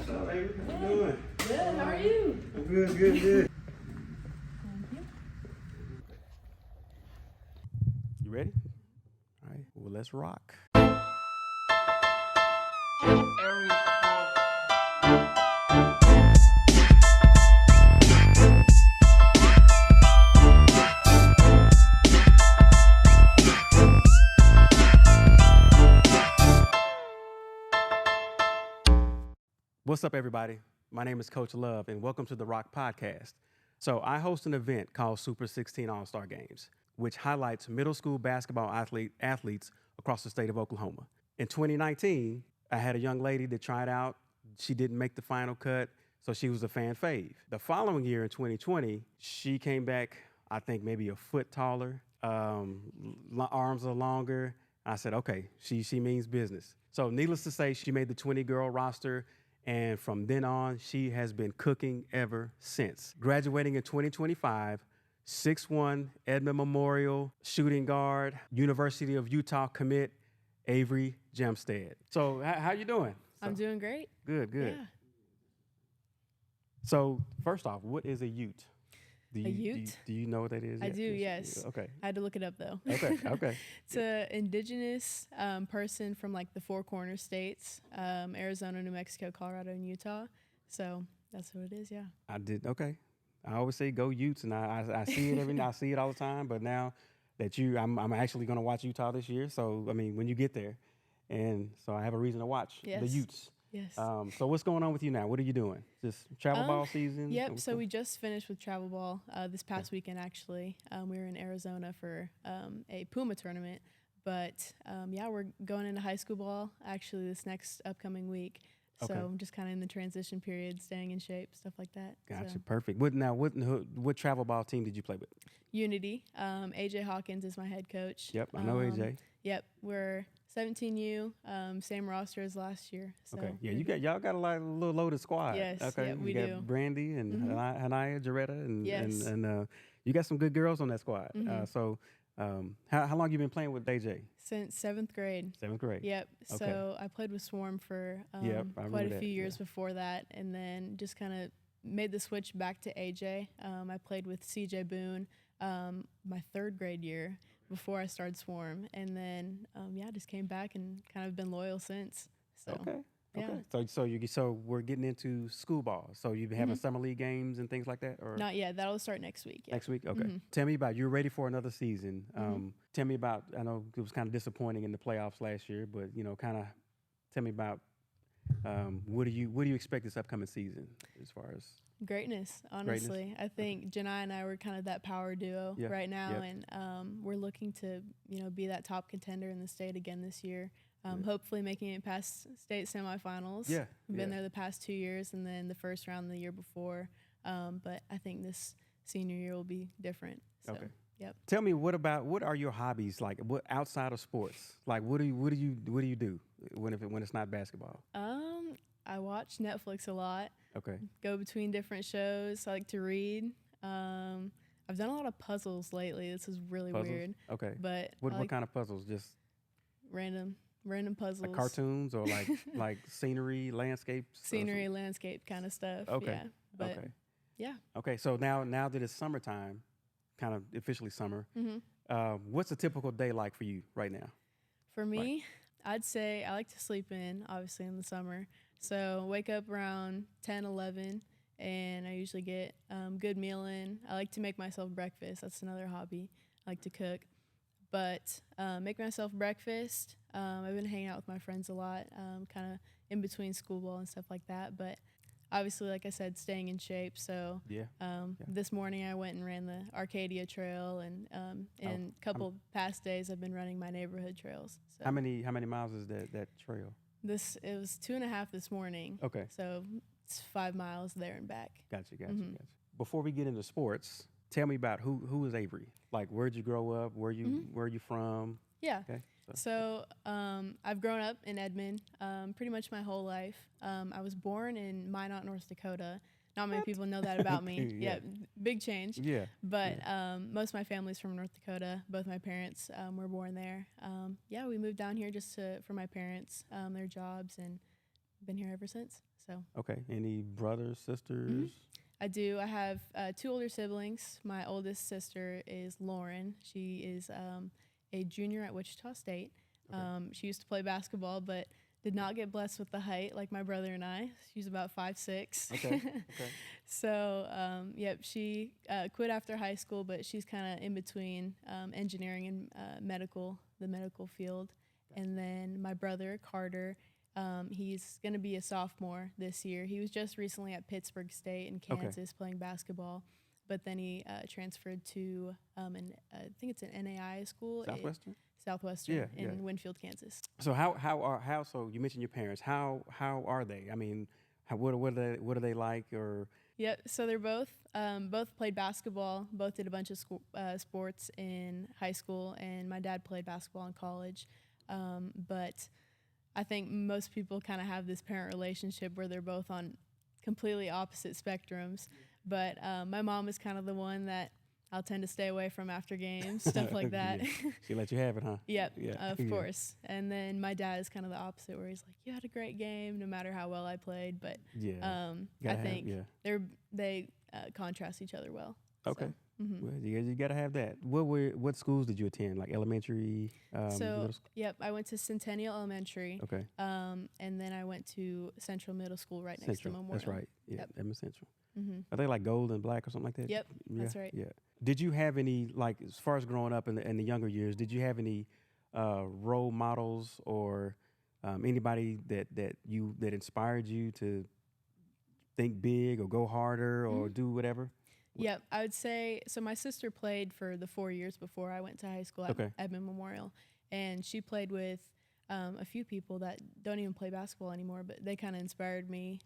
What's up, Avery? How you doing? Good, how are you? I'm good. You ready? All right, well, let's rock. What's up, everybody? My name is Coach Love, and welcome to the ROK Podcast. So I host an event called Super 16 All-Star Games, which highlights middle school basketball athletes across the state of Oklahoma. In 2019, I had a young lady that tried out. She didn't make the final cut, so she was a fan fave. The following year, in 2020, she came back, I think maybe a foot taller, arms are longer. I said, okay, she means business. So needless to say, she made the 20-girl roster. And from then on, she has been cooking ever since. Graduating in 2025, 6'1", Edmond Memorial shooting guard, University of Utah commit, Avery Hjelmstad. So how you doing? I'm doing great. Good. Yeah. So first off, what is a Ute? A Ute? Do you know what that is? I do, yes. Okay. I had to look it up, though. Okay. It's an indigenous person from, like, the Four Corner states, Arizona, New Mexico, Colorado, and Utah. So that's what it is, yeah. Okay. I always say go Utes, and I see it I see it all the time. But now that I'm actually going to watch Utah this year. So, I mean, when you get there. And so I have a reason to watch the Utes. Yes. So what's going on with you now? What are you doing? Just travel ball season? Yep. So we just finished with travel ball this past weekend, actually. We were in Arizona for a Puma tournament. But, we're going into high school ball, actually, this next upcoming week. So I'm just kind of in the transition period, staying in shape, stuff like that. Gotcha. So. Perfect. What travel ball team did you play with? Unity. AJ Hawkins is my head coach. Yep, I know AJ. Yep, we're 17U, same roster as last year. So okay, yeah, y'all got a little loaded squad. Yes, okay, we got do. Brandy and Hanaya, Jaretta, and yes. and you got some good girls on that squad. How long you been playing with AJ? Since 7th grade. 7th grade. Yep. Okay. So I played with Swarm for quite a few years before that, and then just kind of made the switch back to AJ. I played with CJ Boone my 3rd grade year before I started Swarm, and then just came back and kind of been loyal since. So okay. Yeah. Okay. So we're getting into school ball. So you've been having summer league games and things like that, or not yet? That'll start next week. Yeah. Next week. Okay. Tell me about you're ready for another season. Tell me about. I know it was kind of disappointing in the playoffs last year, but kind of tell me about what do you expect this upcoming season as far as greatness? Honestly, I think Janai and I were kind of that power duo right now, and we're looking to be that top contender in the state again this year. Hopefully making it past state semifinals. Yeah, we've been there the past 2 years, and then the first round the year before. But I think this senior year will be different. So, okay. Yep. Tell me what are your hobbies like? What outside of sports? Like what do you do when it's not basketball? I watch Netflix a lot. Okay. Go between different shows. I like to read. I've done a lot of puzzles lately. This is really weird. Okay. But what kind of puzzles? Just random puzzles. Like cartoons or like scenery, landscapes? Scenery, landscape kind of stuff. Okay. Yeah. But yeah. Okay. So now that it's summertime, kind of officially summer, what's a typical day like for you right now? For me, I'd say I like to sleep in, obviously, in the summer. So wake up around 10, 11, and I usually get good meal in. I like to make myself breakfast. That's another hobby. I like to cook. But make myself breakfast. I've been hanging out with my friends a lot, kind of in between school ball and stuff like that. But obviously, like I said, staying in shape. So this morning I went and ran the Arcadia Trail, and in a couple past days I've been running my neighborhood trails. So how many miles is that trail? It was 2.5 this morning. Okay. So it's 5 miles there and back. Gotcha. Before we get into sports, tell me about who is Avery? Like, where'd you grow up? Where are you from? Yeah. Okay. So I've grown up in Edmond pretty much my whole life. I was born in Minot, North Dakota. Not many people know that about me. Yeah, big change. Yeah. But most of my family's from North Dakota. Both my parents were born there. We moved down here just for my parents, their jobs, and been here ever since. So. Okay. Any brothers, sisters? I do. I have 2 older siblings. My oldest sister is Lauren. She is a junior at Wichita State. Okay. She used to play basketball, but did not get blessed with the height like my brother and I. She's about 5'6". Okay. So, she quit after high school, but she's kind of in between engineering and the medical field. And then my brother, Carter, he's going to be a sophomore this year. He was just recently at Pittsburgh State in Kansas playing basketball, but then he transferred to, I think it's an NAI school. Southwestern in Winfield, Kansas. So so you mentioned your parents. How are they? I mean, what are they like? Or So they're both played basketball. Both did a bunch of sports in high school, and my dad played basketball in college. But I think most people kind of have this parent relationship where they're both on completely opposite spectrums. But my mom is kind of the one that I'll tend to stay away from after games, stuff like that. She let you have it, huh? Yep, of course. And then my dad is kind of the opposite, where he's like, "You had a great game, no matter how well I played." But I think they contrast each other well. Okay. So, Well, you got to have that. What schools did you attend? Like elementary? Middle school? Yep, I went to Centennial Elementary. Okay. And then I went to Central Middle School next to Memorial. That's right. Yeah, Yep. Edmond Central. Mm-hmm. Are they like gold and black or something like that? Yep, that's right. Yeah. Did you have any, like, as far as growing up in the younger years, did you have any role models or anybody that inspired you to think big or go harder or do whatever? Yep, I would say, so my sister played for the 4 years before I went to high school at Edmond Memorial, and she played with a few people that don't even play basketball anymore, but they kind of inspired me.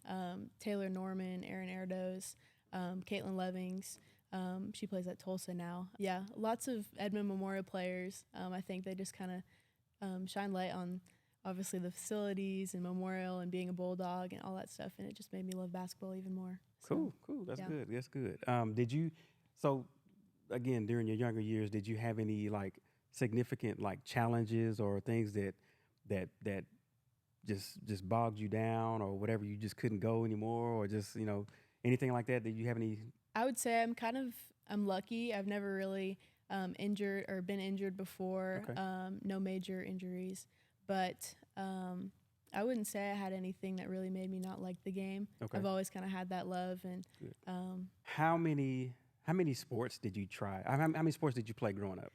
Taylor Norman, Aaron Erdos, Caitlin Levings. She plays at Tulsa now. Yeah, lots of Edmond Memorial players. I think they just kind of shine light on, obviously, the facilities and Memorial and being a Bulldog and all that stuff, and it just made me love basketball even more. Cool. That's good. Did you, so again, during your younger years, did you have any like significant like challenges or things that just bogged you down or whatever, you just couldn't go anymore, or just, anything like that? Did you have any? I would say I'm lucky. I've never really injured or been injured before. Okay. No major injuries, but I wouldn't say I had anything that really made me not like the game. Okay. I've always kind of had that love. And how many sports did you try? How many sports did you play growing up?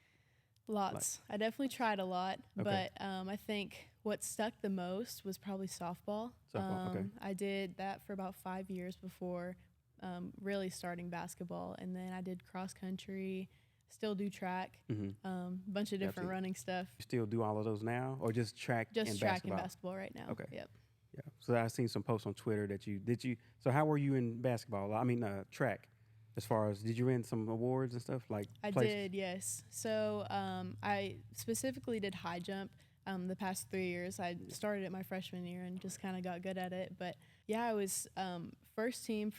Lots. I definitely tried a lot, Okay. but I think what stuck the most was probably softball. Okay. I did that for about 5 years before really starting basketball, and then I did cross country, still do track, bunch of different running stuff. You still do all of those now, or just track and Just track basketball? and basketball right now. Okay. Yep. Yeah. So I've seen some posts on Twitter that you so how were you in basketball? I mean, track. As far as, did you win some awards and stuff like? I did, yes. So I specifically did high jump the past 3 years. I started it my freshman year and just kind of got good at it. But yeah, I was first team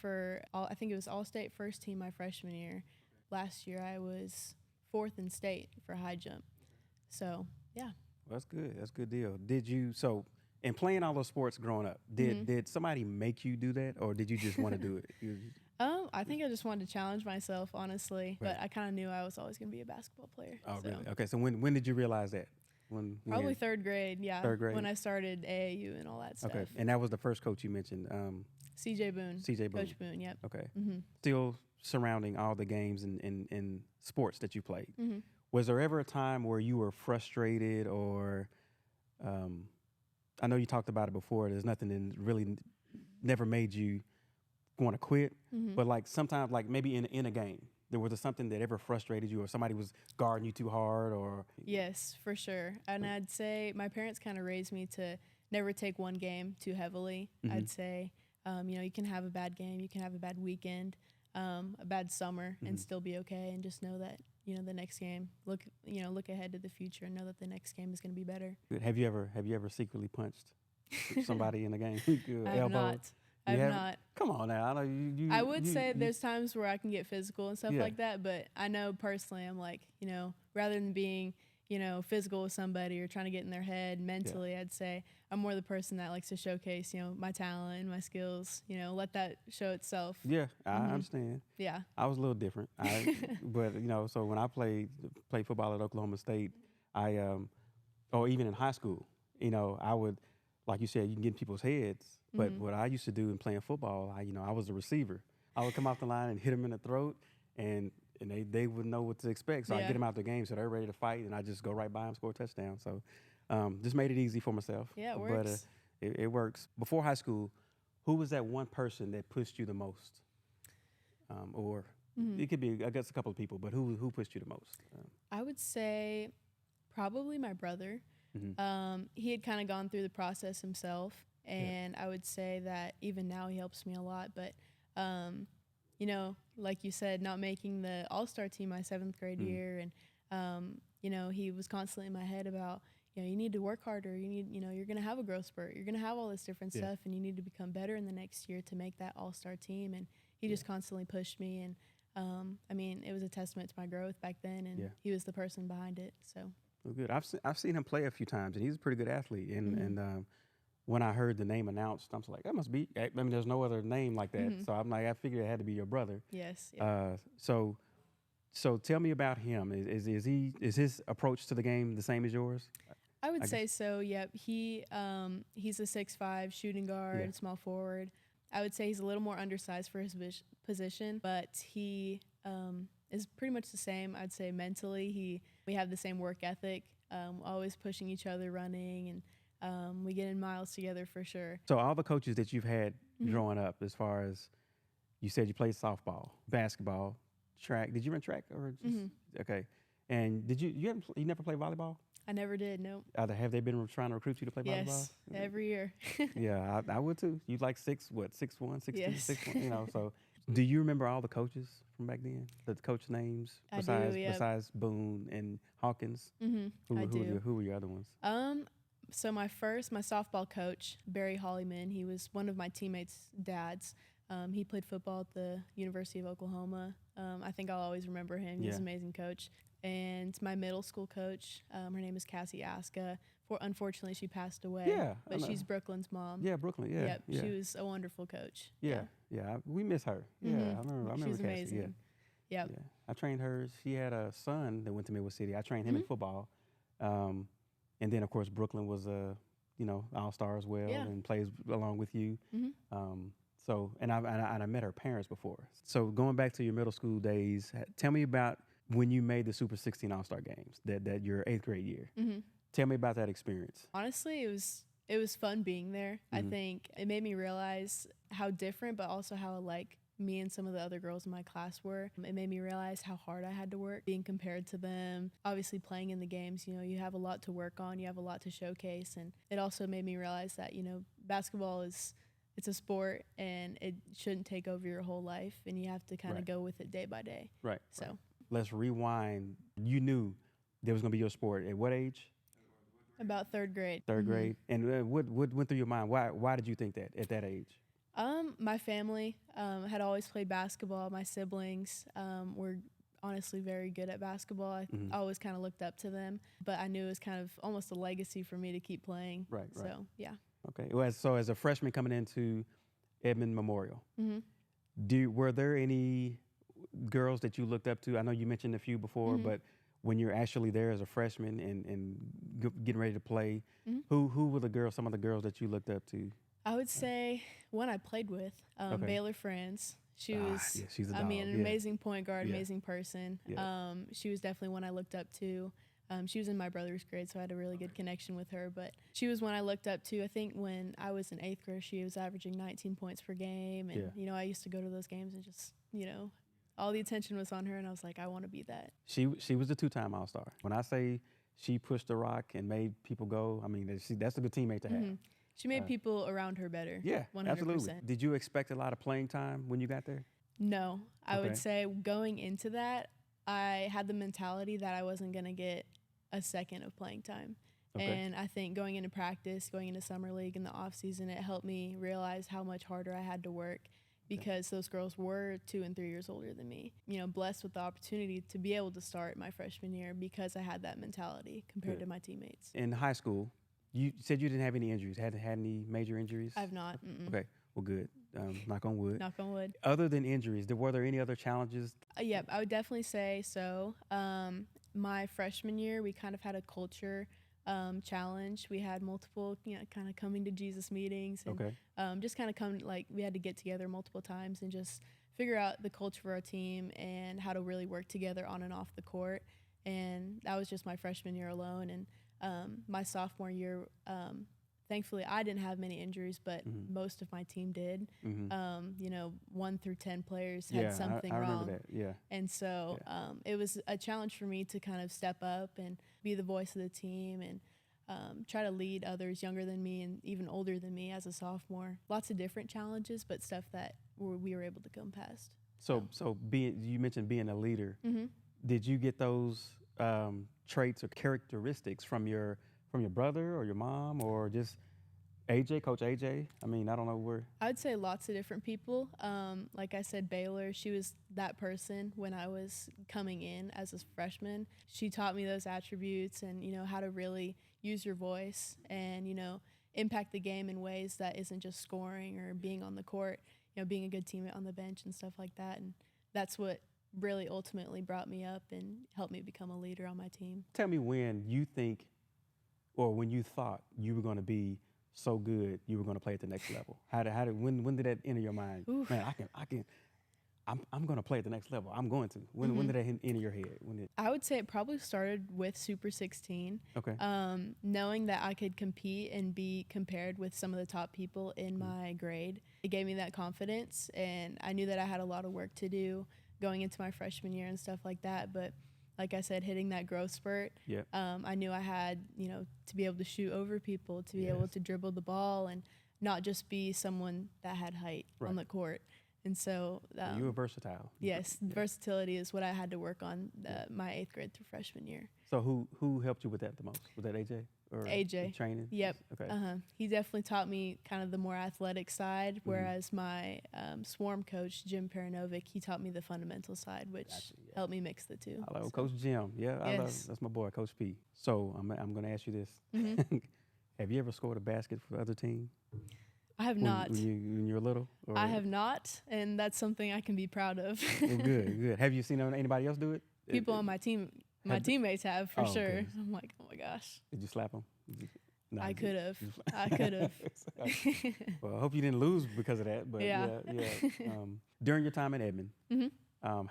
I think it was All-State first team my freshman year. Last year I was 4th in state for high jump. So yeah. Well, that's good. That's a good deal. Did you, and playing all those sports growing up, did somebody make you do that, or did you just want to do it? I think I just wanted to challenge myself, honestly. Right. But I kind of knew I was always going to be a basketball player. Oh, so. Really? Okay, so when did you realize that? Probably 3rd grade, yeah. 3rd grade? When I started AAU and all that stuff. Okay, and that was the first coach you mentioned? C.J. Boone. C.J. Boone. Coach Boone, yep. Okay. Mm-hmm. Still surrounding all the games and sports that you played. Mm-hmm. Was there ever a time where you were frustrated or, I know you talked about it before, there's nothing that really never made you want to quit, but like sometimes, like maybe in a game, there was something that ever frustrated you, or somebody was guarding you too hard, or? Yes, for sure. And I'd say my parents kind of raised me to never take one game too heavily. I'd say, you can have a bad game, you can have a bad weekend, a bad summer, and still be okay, and just know that, the next game, look ahead to the future and know that the next game is going to be better. Have you ever secretly punched somebody in the game? I have not. I've not. Come on now. I know you. I would say there's times where I can get physical and stuff like that, but I know personally I'm like, rather than being, physical with somebody or trying to get in their head mentally. I'd say I'm more the person that likes to showcase, my talent, my skills, let that show itself. Yeah, I understand. Yeah. I was a little different. But, so when I played football at Oklahoma State, or even in high school, I would, like you said, you can get in people's heads. But what I used to do in playing football, I was a receiver. I would come off the line and hit them in the throat, and they wouldn't know what to expect. So I get them out the game, so they're ready to fight, and I just go right by them, score a touchdown. So just made it easy for myself. Yeah, it works. But it works. Before high school, who was that one person that pushed you the most? Or it could be, I guess, a couple of people, but who pushed you the most? I would say probably my brother. He had kind of gone through the process himself, and I would say that even now he helps me a lot. But, like you said, not making the all-star team my 7th grade year, and, he was constantly in my head about, you need to work harder. You need, you're going to have a growth spurt. You're going to have all this different stuff, and you need to become better in the next year to make that all-star team. And he just constantly pushed me, and it was a testament to my growth back then, and he was the person behind it. So good. I've seen him play a few times, and he's a pretty good athlete. And when I heard the name announced, I was like, that must be. There's no other name like that. So I'm like, I figured it had to be your brother. Yes. Yeah. So tell me about him. Is his approach to the game the same as yours? I would say so. Yep. He's a 6'5" shooting guard, small forward. I would say he's a little more undersized for his position, but he is pretty much the same. I'd say mentally, we have the same work ethic, always pushing each other, running, and we get in miles together for sure. So all the coaches that you've had growing up, as far as you said, you played softball, basketball, track. Did you run track or just okay? And did you never play volleyball? I never did. No. Have they been trying to recruit you to play volleyball? Yes, every year. Yeah, I would too. You like 6'1", 6'2", Yes. 6'1", So, do you remember all the coaches from back then? The coach names besides Boone and Hawkins. Who were your other ones? So my softball coach, Barry Hollyman, he was one of my teammates' dads. He played football at the University of Oklahoma. I think I'll always remember him. He's an amazing coach. And my middle school coach, her name is Cassie Aska. Unfortunately, she passed away. Yeah, but she's Brooklyn's mom. Yeah, Brooklyn. Yeah, Yep, she was a wonderful coach. Yeah. We miss her. Yeah, I remember. She's Cassie. amazing. Yeah. I trained her. She had a son that went to Midwest City. I trained him in football. And then of course Brooklyn was all-star as well and plays along with you. So I met her parents before. So going back to your middle school days, tell me about when you made the Super 16 All-Star games, that your 8th grade year. Tell me about that experience. Honestly, it was fun being there. I think it made me realize how different, but also how alike me and some of the other girls in my class were. It made me realize how hard I had to work being compared to them. Obviously playing in the games, you have a lot to work on, you have a lot to showcase. And it also made me realize that, basketball it's a sport and it shouldn't take over your whole life, and you have to kind of go with it day by day. Right. So let's rewind. You knew there was going to be your sport. At what age? About 3rd grade. 3rd grade. And what went through your mind? Why did you think that at that age? My family had always played basketball. My siblings were honestly very good at basketball. I always kind of looked up to them, but I knew it was kind of almost a legacy for me to keep playing. Right. So, yeah. Okay. Well, so as a freshman coming into Edmond Memorial, were there any girls that you looked up to? I know you mentioned a few before, but when you're actually there as a freshman and getting ready to play, who were some of the girls that you looked up to? I would say one I played with, Baylor Franz. She was, she's a an dog. amazing point guard, amazing person. Yeah. She was definitely one I looked up to. She was in my brother's grade, so I had a really good connection with her. But she was one I looked up to. I think when I was in 8th grade, she was averaging 19 points per game. And, I used to go to those games and just, all the attention was on her. And I was like, I want to be that. She was a 2-time All-Star. When I say she pushed the rock and made people go, that's a good teammate to have. She made people around her better. Yeah, 100%. Absolutely. Did you expect a lot of playing time when you got there? No. I would say going into that, I had the mentality that I wasn't going to get a second of playing time. Okay. And I think going into practice, going into summer league in the off season, it helped me realize how much harder I had to work because those girls were 2 and 3 years older than me. You know, blessed with the opportunity to be able to start my freshman year because I had that mentality compared to my teammates. In high school, you said you didn't have any injuries. Hadn't had any major injuries? I've not. Okay, well, good. Knock on wood. Knock on wood. Other than injuries, were there any other challenges? Yep, I would definitely say so. My freshman year, we kind of had a culture challenge. We had multiple, kind of coming to Jesus meetings, and just kind of we had to get together multiple times and just figure out the culture of our team and how to really work together on and off the court. And that was just my freshman year alone. And my sophomore year, thankfully, I didn't have many injuries, but most of my team did. 1 through 10 players had something I wrong. remember that. Yeah. And so it was a challenge for me to kind of step up and be the voice of the team and try to lead others younger than me and even older than me as a sophomore. Lots of different challenges, but stuff that we were able to come past. So you mentioned being a leader. Did you get those traits or characteristics from your brother or your mom or just Coach AJ? I mean, I don't know where. I would say lots of different people. Like I said, Baylor, she was that person when I was coming in as a freshman. She taught me those attributes and, how to really use your voice and, impact the game in ways that isn't just scoring or being on the court, being a good teammate on the bench and stuff like that. And that's what really ultimately brought me up and helped me become a leader on my team. Tell me when you think or when you thought you were going to be so good you were going to play at the next level. When did that enter your mind? Oof. Man, I'm going to play at the next level. I'm going to. When did that enter your head? I would say it probably started with Super 16. Okay. Knowing that I could compete and be compared with some of the top people in my grade, it gave me that confidence, and I knew that I had a lot of work to do going into my freshman year and stuff like that. But like I said, hitting that growth spurt, I knew I had, to be able to shoot over people, to be able to dribble the ball and not just be someone that had height on the court. And so you were versatile. Yes, versatility is what I had to work on my 8th grade through freshman year. So who helped you with that the most? Was that AJ? Or AJ. Training? Yep. Okay. He definitely taught me kind of the more athletic side, whereas my swarm coach, Jim Perinovic, he taught me the fundamental side, which helped me mix the two. I love Coach Jim. Yeah, that's my boy, Coach P. So I'm going to ask you this. Have you ever scored a basket for the other team? I have not. When you were little? Or? I have not, and that's something I can be proud of. Well, good. Have you seen anybody else do it? People on my team, teammates have, for sure. Okay. I'm like, oh my gosh. Did you slap them? No, I could have. I could have. Well, I hope you didn't lose because of that. But yeah. During your time at Edmond,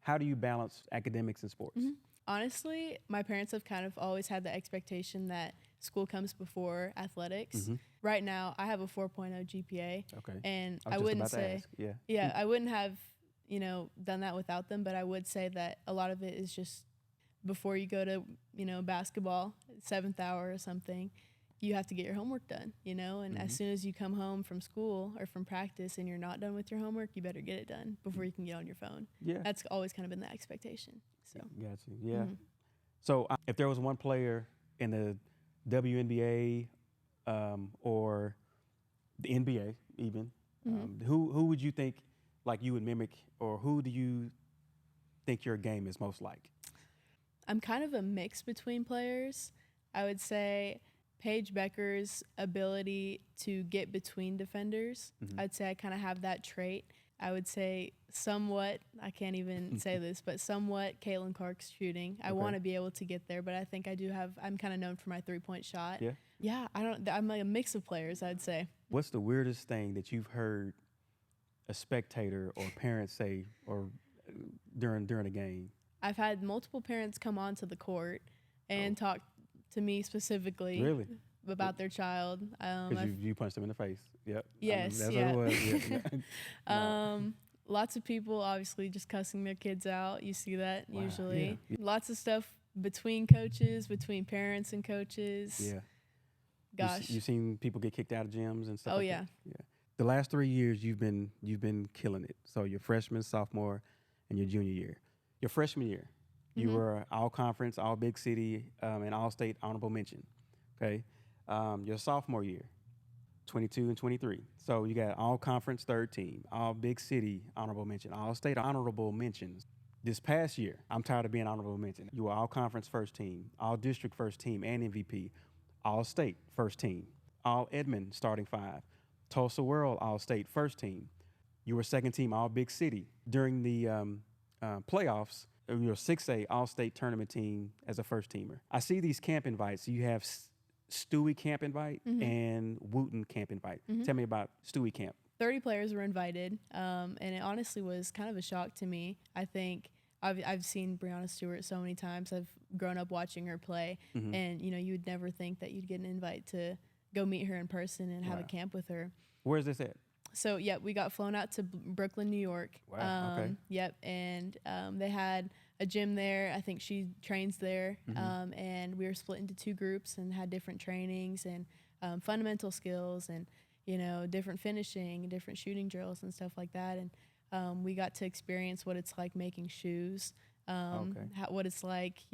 how do you balance academics and sports? Honestly, my parents have kind of always had the expectation that school comes before athletics. Right now, I have a 4.0 GPA. Okay. And I wouldn't say, I wouldn't have, done that without them. But I would say that a lot of it is just before you go to, basketball, 7th hour or something, you have to get your homework done, and as soon as you come home from school or from practice and you're not done with your homework, you better get it done before you can get on your phone. Yeah. That's always kind of been the expectation. So. Gotcha. Yeah. So if there was one player in the WNBA or the NBA even, who would you think like you would mimic, or who do you think your game is most like? I'm kind of a mix between players. I would say Paige Becker's ability to get between defenders. I'd say I kind of have that trait. I would say somewhat, I can't even say this, but somewhat Caitlin Clark's shooting. I want to be able to get there, but I think I'm kind of known for my 3-point shot. Yeah, I'm like a mix of players, I'd say. What's the weirdest thing that you've heard a spectator or parent say or during a game? I've had multiple parents come onto the court and talk to me specifically about their child. Because you punched them in the face. Yep. Yes. That's what it was. Lots of people obviously just cussing their kids out. You see that usually. Yeah. Lots of stuff between coaches, between parents and coaches. Yeah. Gosh. You've seen people get kicked out of gyms and stuff. Oh, like yeah. That? Yeah. The last 3 years you've been killing it. So your freshman, sophomore, and your junior year. Your freshman year, you were all conference, all big city, and all state honorable mention. Okay. Your sophomore year, 22 and 23. So you got all conference third team, all big city honorable mention, all state honorable mentions. This past year, I'm tired of being honorable mention. You were all conference first team, all district first team and MVP, all state first team, all Edmond starting five, Tulsa World all state first team. You were second team all big city. During the playoffs, you were 6A all state tournament team as a first teamer. I see these camp invites. You have Stewie camp invite and Wooten camp invite. Tell me about Stewie camp. 30 players were invited, and it honestly was kind of a shock to me. I think I've seen Breanna Stewart so many times. I've grown up watching her play, and you would never think that you'd get an invite to go meet her in person and have a camp with her. Where's this at? So, we got flown out to Brooklyn, New York. Wow, okay. Yep, and they had a gym there. I think she trains there, and we were split into two groups and had different trainings and fundamental skills and, different finishing, different shooting drills and stuff like that. And we got to experience what it's like making shoes, what it's like,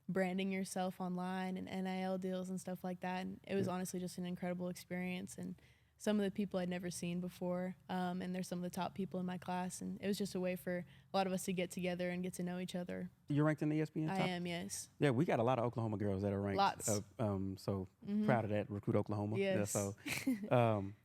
branding yourself online and NIL deals and stuff like that. And it was honestly just an incredible experience. And some of the people I'd never seen before, and they're some of the top people in my class. And it was just a way for a lot of us to get together and get to know each other. You're ranked in the ESPN top? I am, yes. Yeah, we got a lot of Oklahoma girls that are ranked. Lots. So proud of that. Recruit Oklahoma. Yes.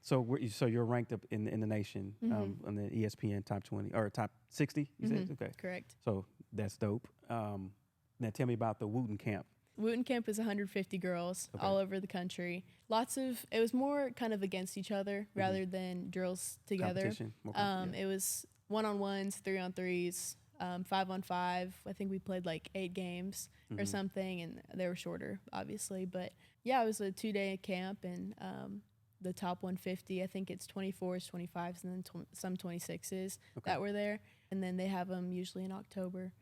So you're ranked up in the nation on the ESPN top 20 or top 60. You said okay. Correct. So that's dope. Now tell me about the Wooten camp. Wooten camp is 150 girls all over the country. It was more kind of against each other rather than drills together. It was 1-on-1s, 3-on-3s, 5-on-5. I think we played like 8 games or something, and they were shorter, obviously. But yeah, it was a 2-day camp, and the top 150, I think it's 24s, 25s, and then some 26s that were there. And then they have them usually in October.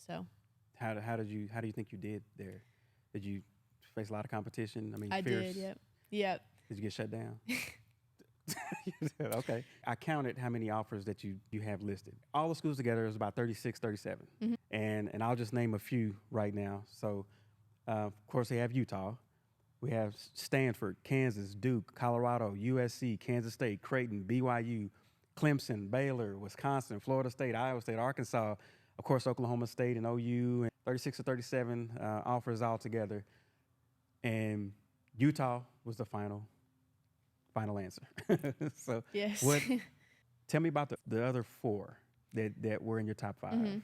So how do you think you did there? Did you face a lot of competition? I mean, I fierce. did, yep. Did you get shut down? Okay. I counted how many offers that you have listed. All the schools together is about 36, 37. And I'll just name a few right now. So, of course, they have Utah. We have Stanford, Kansas, Duke, Colorado, USC, Kansas State, Creighton, BYU, Clemson, Baylor, Wisconsin, Florida State, Iowa State, Arkansas, of course, Oklahoma State and OU, and 36 or 37 offers altogether. And Utah was the final answer. So yes. Tell me about the other 4 that were in your top 5.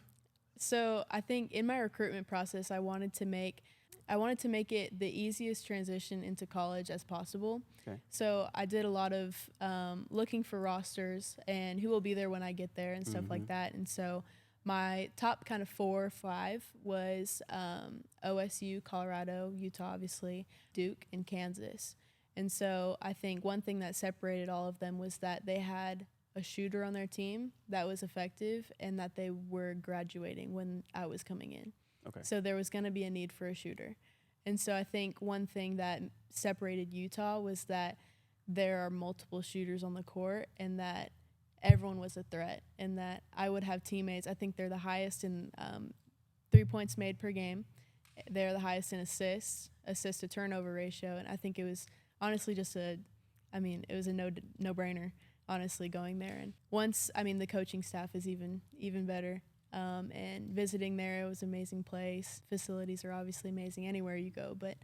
So I think in my recruitment process, I wanted to make it the easiest transition into college as possible. Okay. So I did a lot of looking for rosters and who will be there when I get there and stuff like that. And so my top kind of 4 or 5 was OSU, Colorado, Utah, obviously, Duke, and Kansas. And so I think one thing that separated all of them was that they had a shooter on their team that was effective and that they were graduating when I was coming in. Okay. So there was going to be a need for a shooter. And so I think one thing that separated Utah was that there are multiple shooters on the court and that everyone was a threat and that I would have teammates. I think they're the highest in 3 points made per game. They're the highest in assist to turnover ratio. And I think it was honestly just it was a no-brainer, honestly, going there. And once, the coaching staff is even better. And visiting there, it was an amazing place. Facilities are obviously amazing anywhere you go, but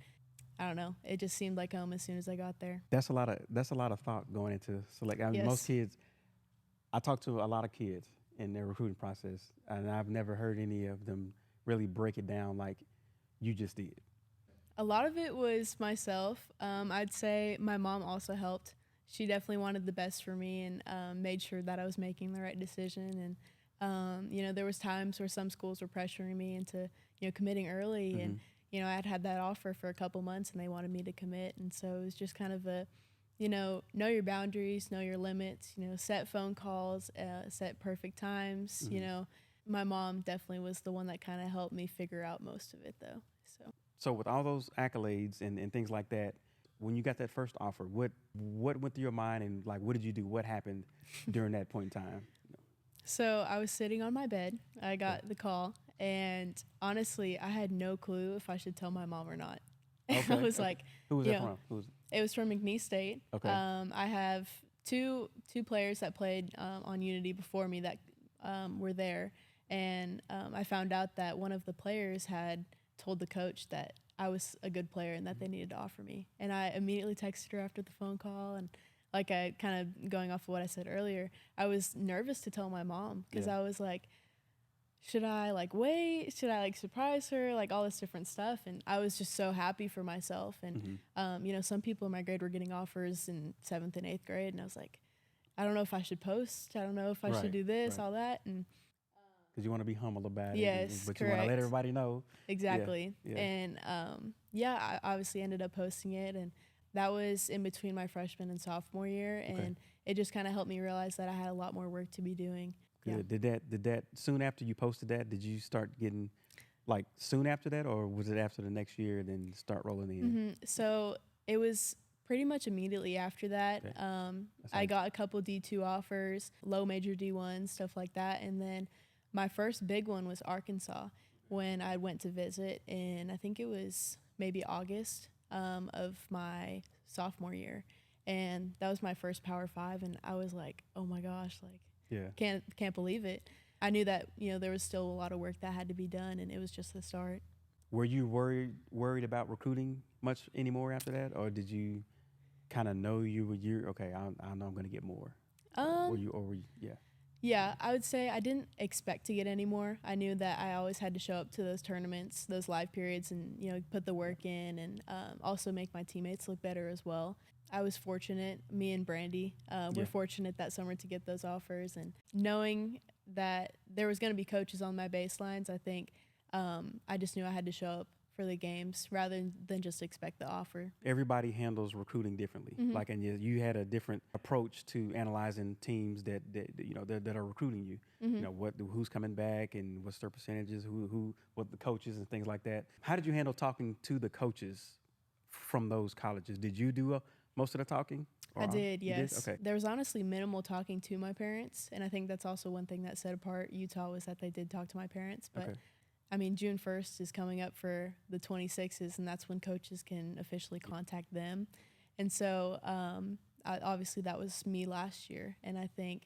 I don't know. It just seemed like home as soon as I got there. That's a lot of thought going into select. Yes. Most kids, I talk to a lot of kids in their recruiting process, and I've never heard any of them really break it down like you just did. A lot of it was myself. I'd say my mom also helped. She definitely wanted the best for me and made sure that I was making the right decision. And there was times where some schools were pressuring me into committing early, and I'd had that offer for a couple months and they wanted me to commit, and so it was just kind of a know your boundaries, know your limits, set phone calls, set perfect times. My mom definitely was the one that kind of helped me figure out most of it, though. So with all those accolades and things like that, when you got that first offer, what went through your mind, and like what did you do? What happened during that point in time? So I was sitting on my bed. I got the call, and honestly, I had no clue if I should tell my mom or not. Okay. I was like, who was that from? It was from McNeese State. Okay. I have two players that played on Unity before me that were there, and I found out that one of the players had told the coach that I was a good player and that they needed to offer me. And I immediately texted her after the phone call, and like I kind of going off of what I said earlier, I was nervous to tell my mom because I was like, should I like wait? Should I like surprise her? Like all this different stuff. And I was just so happy for myself. And, you know, some people in my grade were getting offers in 7th and 8th grade. And I was like, I don't know if I should post. I don't know if I should do this, all that. And because you want to be humble about it. Yes, but correct. you want to let everybody know. Exactly. Yeah. And I obviously ended up posting it. And that was in between my freshman and sophomore year. And it just kind of helped me realize that I had a lot more work to be doing. Good. Yeah. Did that soon after you posted that, did you start getting like soon after that, or was it after the next year and then start rolling in? So it was pretty much immediately after that. Okay. I got a couple D2 offers, low major D1, stuff like that. And then my first big one was Arkansas when I went to visit in, I think it was maybe August of my sophomore year. And that was my first Power 5. And I was like, oh my gosh, like, can't believe it. I knew that, you know, there was still a lot of work that had to be done, and it was just the start. Were you worried about recruiting much anymore after that, or did you kind of know okay, I know I'm going to get more? Yeah, I would say I didn't expect to get any more. I knew that I always had to show up to those tournaments, those live periods, and, you know, put the work in, and also make my teammates look better as well. I was fortunate, me and Brandy, were fortunate that summer to get those offers. And knowing that there was going to be coaches on my baselines, I think I just knew I had to show up for the games rather than just expect the offer. Everybody handles recruiting differently. Like, and you had a different approach to analyzing teams that you know that are recruiting you. You know who's coming back and what's their percentages, what the coaches and things like that. How did you handle talking to the coaches from those colleges? Did you do most of the talking? I did, yes. Did? Okay. There was honestly minimal talking to my parents, and I think that's also one thing that set apart Utah was that they did talk to my parents. But I mean, June 1st is coming up for the 26s, and that's when coaches can officially contact them. And so obviously that was me last year, and I think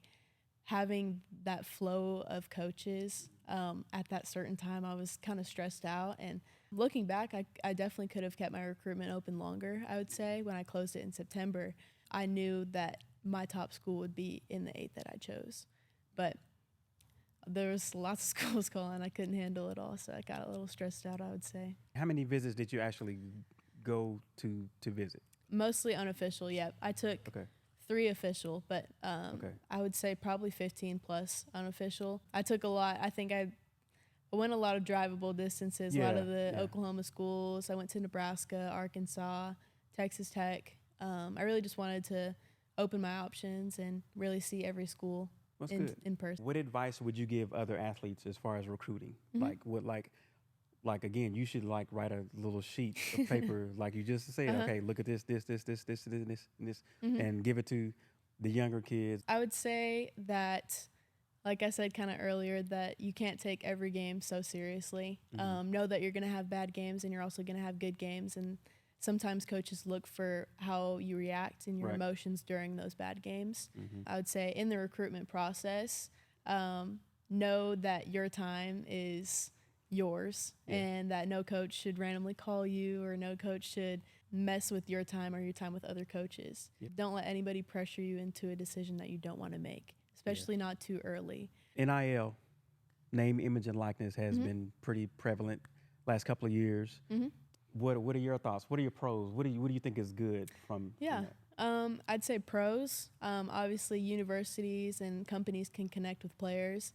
having that flow of coaches at that certain time, I was kind of stressed out. And looking back, I definitely could have kept my recruitment open longer, I would say. When I closed it in September, I knew that my top school would be in the 8 that I chose. But there was lots of schools calling. I couldn't handle it all, so I got a little stressed out, I would say. How many visits did you actually go to visit? Mostly unofficial, yeah. I took 3 official, but I would say probably 15 plus unofficial. I took a lot. I think I went a lot of drivable distances, a lot of the Oklahoma schools. I went to Nebraska, Arkansas, Texas Tech. I really just wanted to open my options and really see every school in person. What advice would you give other athletes as far as recruiting? Like again, you should like write a little sheet of paper, like you just said. Okay, look at this, and give it to the younger kids. I would say that, like I said kind of earlier, that you can't take every game so seriously. Know that you're going to have bad games and you're also going to have good games. And sometimes coaches look for how you react and your emotions during those bad games. I would say in the recruitment process, know that your time is yours and that no coach should randomly call you or no coach should mess with your time or your time with other coaches. Don't let anybody pressure you into a decision that you don't want to make, especially not too early. NIL, name, image, and likeness, has been pretty prevalent last couple of years. What are your thoughts? What are your pros? What do you think is good from that? I'd say pros. Obviously, universities and companies can connect with players,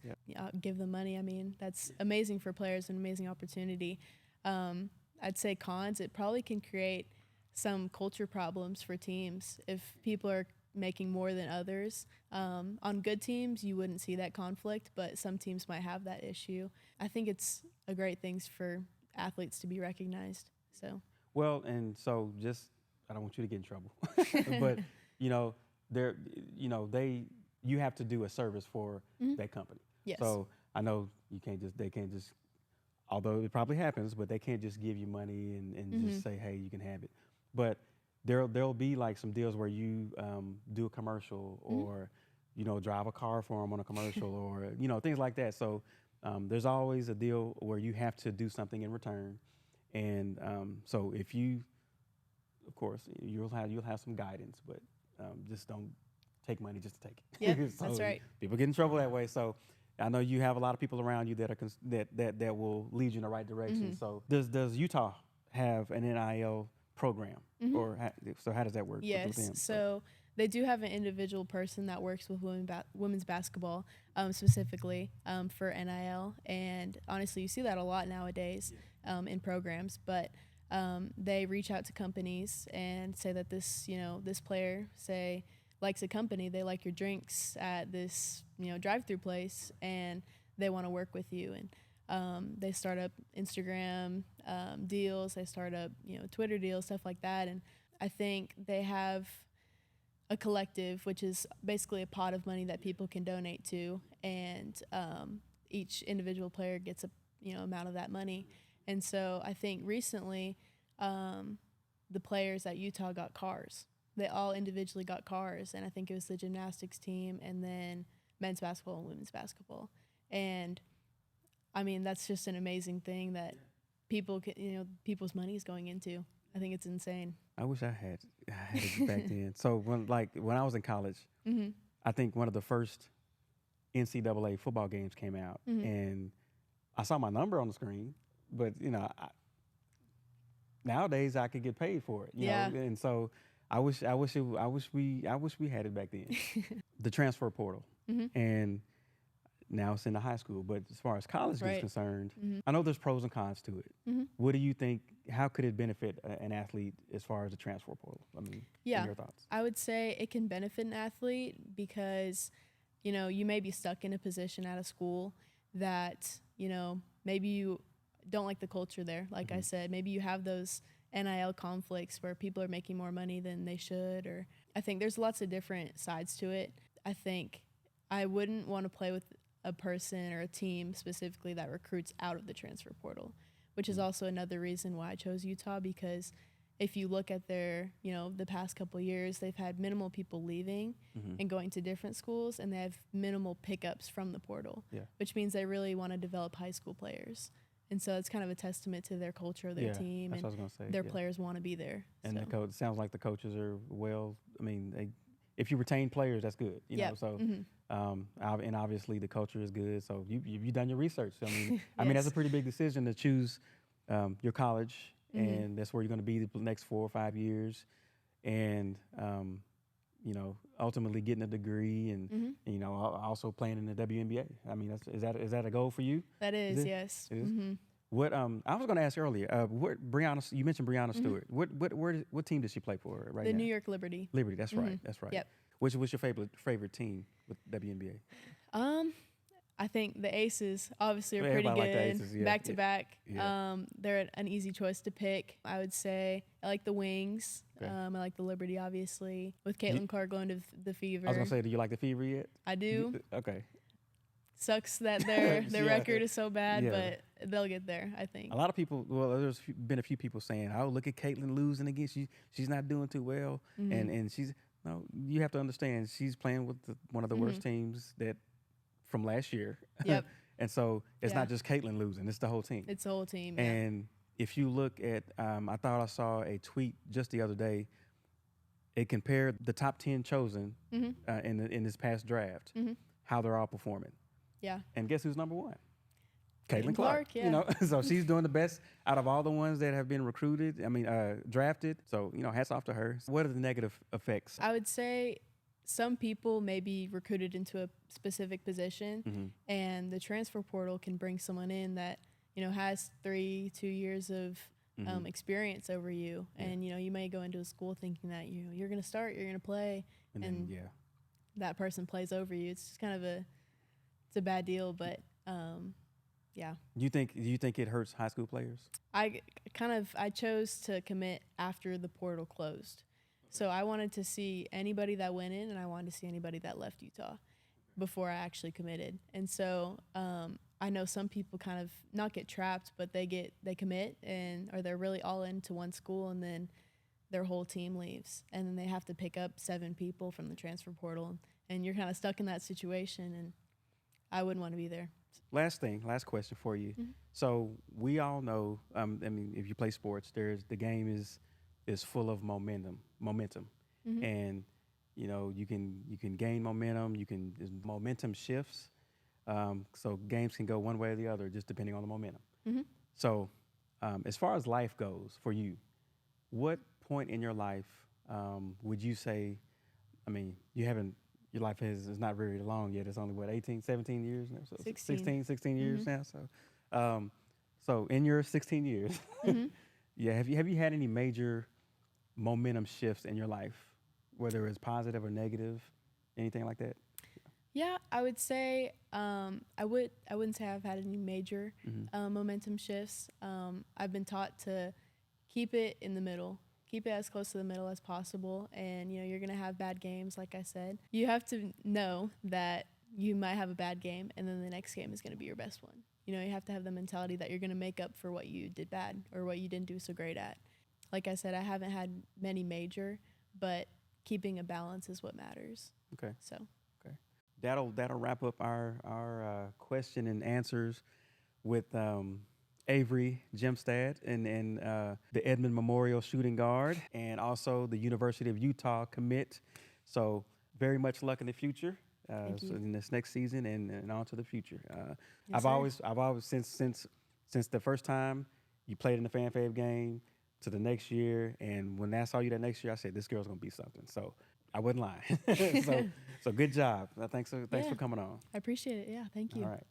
give them money. I mean, that's amazing for players, an amazing opportunity. I'd say cons. It probably can create some culture problems for teams if people are making more than others. On good teams, you wouldn't see that conflict, but some teams might have that issue. I think it's a great thing for athletes to be recognized. So well, and so just I don't want you to get in trouble, but you have to do a service for that company. Yes. So I know they can't just, although it probably happens, but they can't just give you money and just say, hey, you can have it. But there'll be like some deals where you do a commercial or drive a car for them on a commercial or things like that. So there's always a deal where you have to do something in return, and so if you, of course, you'll have some guidance, but just don't take money just to take it. Yeah, So that's right. People get in trouble that way. So I know you have a lot of people around you that are that will lead you in the right direction. So does Utah have an NIL program, or so how does that work? Yes. with them? So they do have an individual person that works with women's basketball, specifically for NIL, and honestly, you see that a lot nowadays in programs. But they reach out to companies and say that this player likes a company, they like your drinks at this drive-through place, and they want to work with you. And they start up Instagram deals, they start up Twitter deals, stuff like that. And I think they have a collective, which is basically a pot of money that people can donate to, and each individual player gets a amount of that money. And so I think recently the players at Utah got cars. They all individually got cars, and I think it was the gymnastics team and then men's basketball and women's basketball. And I mean, that's just an amazing thing that people can, people's money is going into. I think it's insane. I wish I had it back then. So when I was in college, I think one of the first NCAA football games came out, and I saw my number on the screen, but nowadays I could get paid for it, you know, and so I wish we had it back then. The transfer portal, and now it's in the high school. But as far as college is concerned, I know there's pros and cons to it. What do you think? How could it benefit an athlete as far as the transfer portal? I mean, in your thoughts? I would say it can benefit an athlete because, you may be stuck in a position at a school that, maybe you don't like the culture there. Like I said, maybe you have those NIL conflicts where people are making more money than they should, or I think there's lots of different sides to it. I think I wouldn't want to play with a person or a team specifically that recruits out of the transfer portal, which is also another reason why I chose Utah, because if you look at their, the past couple of years, they've had minimal people leaving and going to different schools, and they have minimal pickups from the portal, which means they really want to develop high school players. And so it's kind of a testament to their culture, their team, and their players want to be there. And the coach, sounds like the coaches are I mean, if you retain players, that's good. You know, so and obviously the culture is good. So you've done your research. I mean, I mean that's a pretty big decision to choose your college, and that's where you're going to be the next 4 or 5 years, and ultimately getting a degree, and also playing in the WNBA. I mean, is that a goal for you? That is, yes. It is? What I was going to ask you earlier. Brianna, you mentioned Brianna Stewart. What team does she play for right now? The New York Liberty. Liberty, that's right. That's right. Yep. What's your favorite team with WNBA? I think the Aces obviously are pretty good. Like the Aces, back to back. They're an easy choice to pick. I would say I like the Wings. Okay. I like the Liberty, obviously, with Caitlin Clark going to the Fever. I was gonna say, do you like the Fever yet? I do. Okay. Sucks that their record is so bad, but they'll get there, I think. A lot of people, there's been a few people saying, "Oh, look at Caitlin losing again. She's not doing too well," and she's no. You have to understand, she's playing with one of the worst teams from last year. Yep. And so it's not just Caitlin losing; it's the whole team. It's the whole team. And if you look at, I thought I saw a tweet just the other day. It compared the top 10 chosen in this past draft, how they're all performing. Yeah. And guess who's number one? Caitlin Clark. Yeah. So she's doing the best out of all the ones that have been recruited. I mean, drafted. So hats off to her. What are the negative effects? I would say some people may be recruited into a specific position, and the transfer portal can bring someone in that has 2 years of experience over you, and you may go into a school thinking that you're going to start, you're going to play, and that person plays over you. It's just kind of it's a bad deal, but yeah. Do you think it hurts high school players? I chose to commit after the portal closed. So I wanted to see anybody that went in, and I wanted to see anybody that left Utah before I actually committed. And so I know some people kind of not get trapped, but they commit or they're really all into one school, and then their whole team leaves, and then they have to pick up 7 people from the transfer portal, and you're kind of stuck in that situation, and I wouldn't want to be there. Last question for you. So we all know, I mean, if you play sports, the game is full of momentum, and you know you can gain momentum. Momentum shifts, so games can go one way or the other just depending on the momentum. So, as far as life goes for you, what point in your life would you say? I mean, your life is not very long yet. It's only, what, 18, 17 years now? So 16 years now. So in your 16 years, yeah, have you had any major momentum shifts in your life, whether it's positive or negative, anything like that? Yeah, I would say I wouldn't say I've had any major momentum shifts. I've been taught to keep it in the middle. Keep it as close to the middle as possible, and you're going to have bad games, like I said. You have to know that you might have a bad game, and then the next game is going to be your best one. You have to have the mentality that you're going to make up for what you did bad or what you didn't do so great at. Like I said, I haven't had many major, but keeping a balance is what matters. Okay. So. Okay. That'll wrap up our question and answers with Avery Hjelmstad and the Edmond Memorial shooting guard, and also the University of Utah commit. So very much luck in the future, so in this next season and on to the future. I've always since the first time you played in the Fan Fave game to the next year, and when I saw you that next year, I said this girl's gonna be something. So I wasn't lying. so good job. Thanks for coming on. I appreciate it. Yeah, thank you. All right.